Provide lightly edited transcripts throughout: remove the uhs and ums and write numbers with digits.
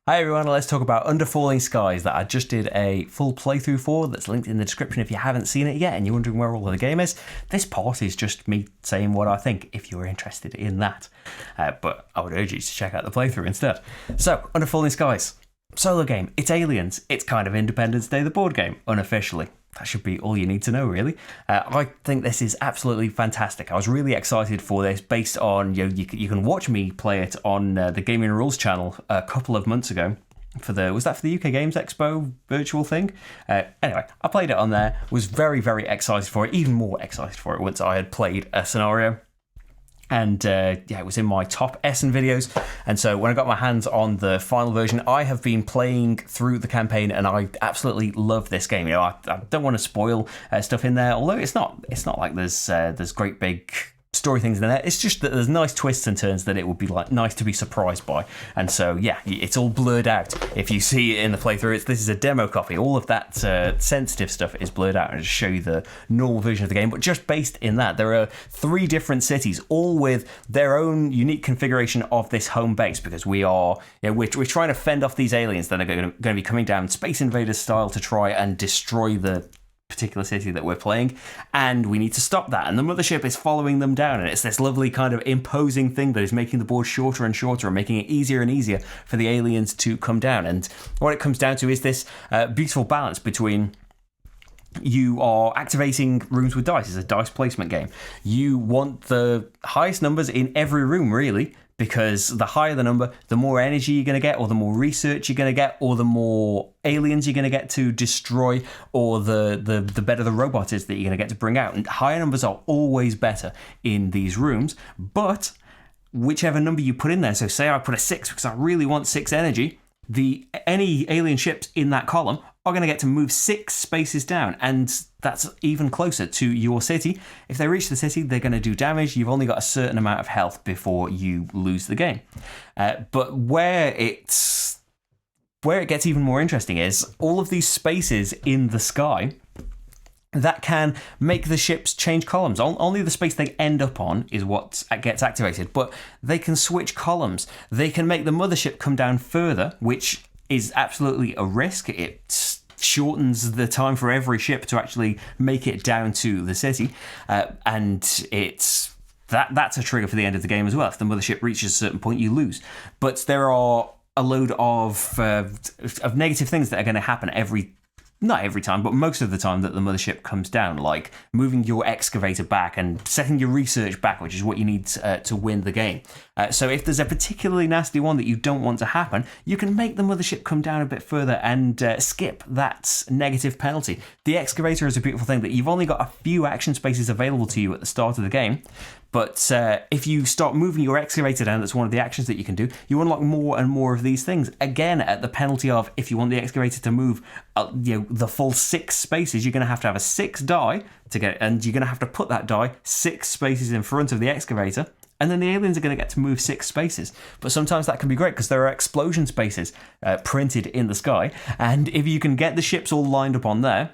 Hi everyone, let's talk about Under Falling Skies that I just did a full playthrough for that's linked in the description if you haven't seen it yet and you're wondering where all of the game is. This part is just me saying what I think if you're interested in that. But I would urge you to check out the playthrough instead. So, Under Falling Skies. Solo game. It's aliens. It's kind of Independence Day the board game, unofficially. That should be all you need to know, really. I think this is absolutely fantastic. I was really excited for this based on, you can watch me play it on the Gaming Rules channel a couple of months ago. Was that for the UK Games Expo virtual thing? Anyway, I played it on there, was very, very excited for it, even more excited for it once I had played a scenario. And it was in my top Essen videos. And so when I got my hands on the final version, I have been playing through the campaign and I absolutely love this game. I don't want to spoil stuff in there, although it's not like there's great big story things in there. It's just that there's nice twists and turns that it would be nice to be surprised by. And so yeah, it's all blurred out. If you see it in the playthrough, this is a demo copy. All of that sensitive stuff is blurred out and just show you the normal version of the game. But just based in that, there are 3 different cities, all with their own unique configuration of this home base, because we're trying to fend off these aliens that are going to be coming down Space Invaders style to try and destroy the particular city that we're playing, and we need to stop that, and the mothership is following them down, and it's this lovely kind of imposing thing that is making the board shorter and shorter and making it easier and easier for the aliens to come down. And what it comes down to is this beautiful balance between you are activating rooms with dice. It's a dice placement game. You want the highest numbers in every room, really, because the higher the number, the more energy you're going to get, or the more research you're going to get, or the more aliens you're going to get to destroy, or the better the robot is that you're going to get to bring out. And higher numbers are always better in these rooms, but whichever number you put in there, so say I put a 6 because I really want 6 energy, any alien ships in that column are going to get to move 6 spaces down, and that's even closer to your city. If they reach the city, they're going to do damage. You've only got a certain amount of health before you lose the game. But where it gets even more interesting is all of these spaces in the sky that can make the ships change columns. Only the space they end up on is what gets activated, but they can switch columns. They can make the mothership come down further, which is absolutely a risk. It shortens the time for every ship to actually make it down to the city, and that's a trigger for the end of the game as well. If the mothership reaches a certain point, you lose. But there are a load of negative things that are going to happen not every time, but most of the time that the mothership comes down, like moving your excavator back and setting your research back, which is what you need to win the game. So if there's a particularly nasty one that you don't want to happen, you can make the mothership come down a bit further and skip that negative penalty. The excavator is a beautiful thing that you've only got a few action spaces available to you at the start of the game. But if you start moving your excavator down, that's one of the actions that you can do, you unlock more and more of these things. Again, at the penalty of, if you want the excavator to move the full 6 spaces, you're going to have a 6 die to get it, and you're going to have to put that die 6 spaces in front of the excavator, and then the aliens are going to get to move 6 spaces. But sometimes that can be great because there are explosion spaces printed in the sky, and if you can get the ships all lined up on there,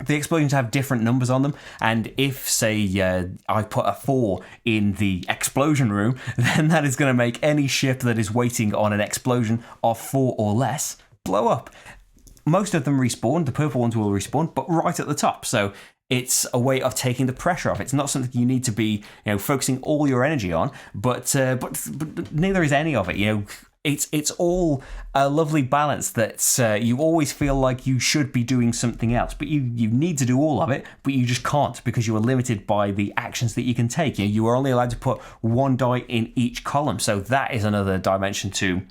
the explosions have different numbers on them, and if, say, I put a 4 in the explosion room, then that is going to make any ship that is waiting on an explosion of 4 or less blow up. Most of them respawn, the purple ones will respawn, but right at the top, so it's a way of taking the pressure off. It's not something you need to be focusing all your energy on, but neither is any of it. It's all a lovely balance that you always feel like you should be doing something else, but you need to do all of it, but you just can't because you are limited by the actions that you can take. You are only allowed to put 1 die in each column, so that is another dimension to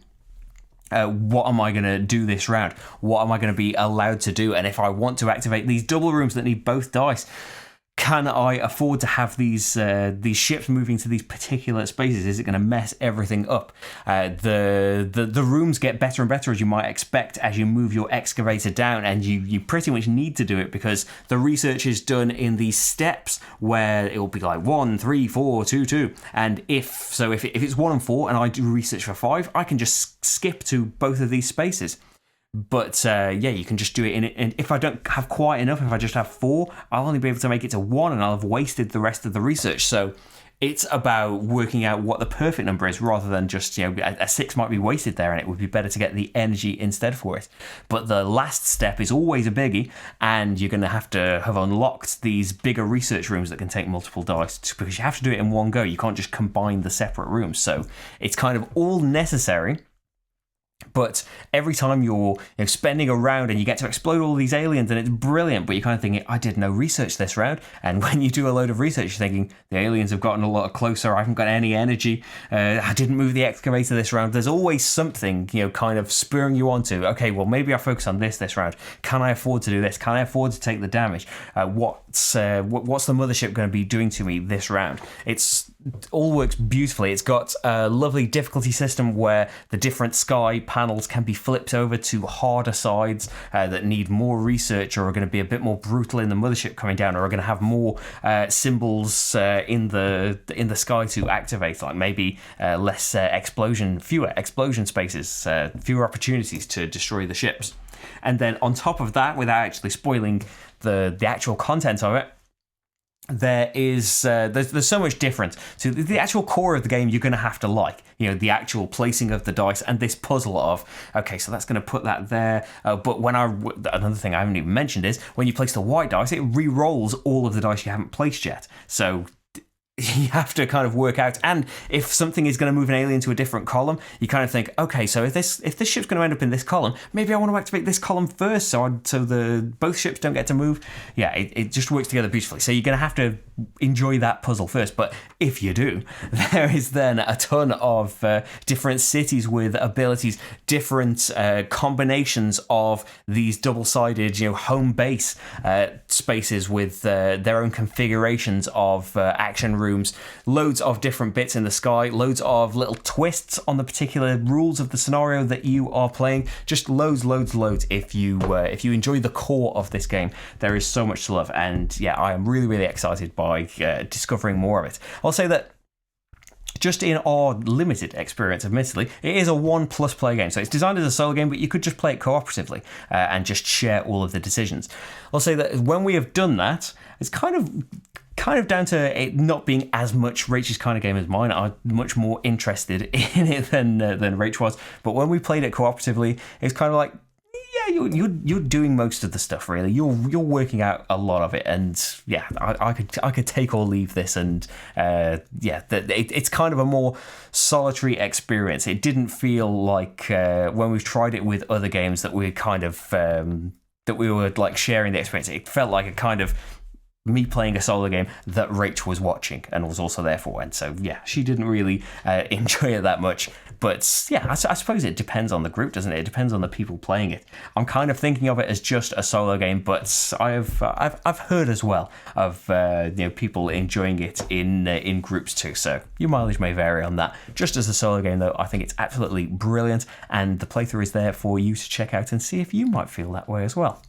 what am I going to do this round? What am I going to be allowed to do? And if I want to activate these double rooms that need both dice, can I afford to have these ships moving to these particular spaces? Is it going to mess everything up? The rooms get better and better, as you might expect, as you move your excavator down, and you pretty much need to do it because the research is done in these steps where it will be like 1, 3, 4, 2, 2. And if it's 1 and 4 and I do research for 5, I can just skip to both of these spaces. But you can just do it in it. And if I don't have quite enough, if I just have 4, I'll only be able to make it to 1 and I'll have wasted the rest of the research. So It's about working out what the perfect number is rather than just, a 6 might be wasted there and it would be better to get the energy instead for it. But the last step is always a biggie, and you're going to have unlocked these bigger research rooms that can take multiple dice, because you have to do it in one go. You can't just combine the separate rooms. So it's kind of all necessary. But every time you're spending a round and you get to explode all these aliens, and it's brilliant, but you're kind of thinking, I did no research this round. And when you do a load of research, you're thinking, the aliens have gotten a lot closer, I haven't got any energy, I didn't move the excavator this round. There's always something, kind of spurring you on to, okay, well, maybe I'll focus on this round. Can I afford to do this? Can I afford to take the damage? What's the mothership going to be doing to me this round? It's all works beautifully. It's got a lovely difficulty system where the different sky panels can be flipped over to harder sides that need more research, or are going to be a bit more brutal in the mothership coming down, or are going to have more symbols in the sky to activate, like maybe fewer explosion spaces, fewer opportunities to destroy the ships. And then on top of that, without actually spoiling the actual content of it, there's so much difference. So the actual core of the game you're going to have to like, the actual placing of the dice and this puzzle of, okay, so that's going to put that there. But another thing I haven't even mentioned is when you place the white dice, it re-rolls all of the dice you haven't placed yet. So you have to kind of work out, and if something is going to move an alien to a different column, you kind of think, okay, so if this ship's going to end up in this column, maybe I want to activate this column first, so both ships don't get to move. Yeah, it just works together beautifully. So you're going to have to enjoy that puzzle first, but if you do, there is then a ton of different cities with abilities, different combinations of these double-sided, home base spaces with their own configurations of action rooms, loads of different bits in the sky, loads of little twists on the particular rules of the scenario that you are playing, just loads. If you enjoy the core of this game, there is so much to love, and yeah, I am really excited by discovering more of it. I'll say that just in our limited experience, admittedly, it is a 1+ player game. So it's designed as a solo game, but you could just play it cooperatively and just share all of the decisions. I'll say that when we have done that, it's kind of down to it not being as much Rachel's kind of game as mine. I'm much more interested in it than Rach was. But when we played it cooperatively, it's kind of like, yeah, you're doing most of the stuff, really. You're working out a lot of it, and yeah, I could take or leave this, and it's kind of a more solitary experience. It didn't feel like when we've tried it with other games that we kind of that we were like sharing the experience. It felt like a kind of me playing a solo game that Rach was watching and was also there for, and so yeah, she didn't really enjoy it that much. But yeah, I suppose it depends on the group, doesn't it? It depends on the people playing it. I'm kind of thinking of it as just a solo game, but I've heard as well of people enjoying it in groups too. So your mileage may vary on that. Just as a solo game, though, I think it's absolutely brilliant, and the playthrough is there for you to check out and see if you might feel that way as well.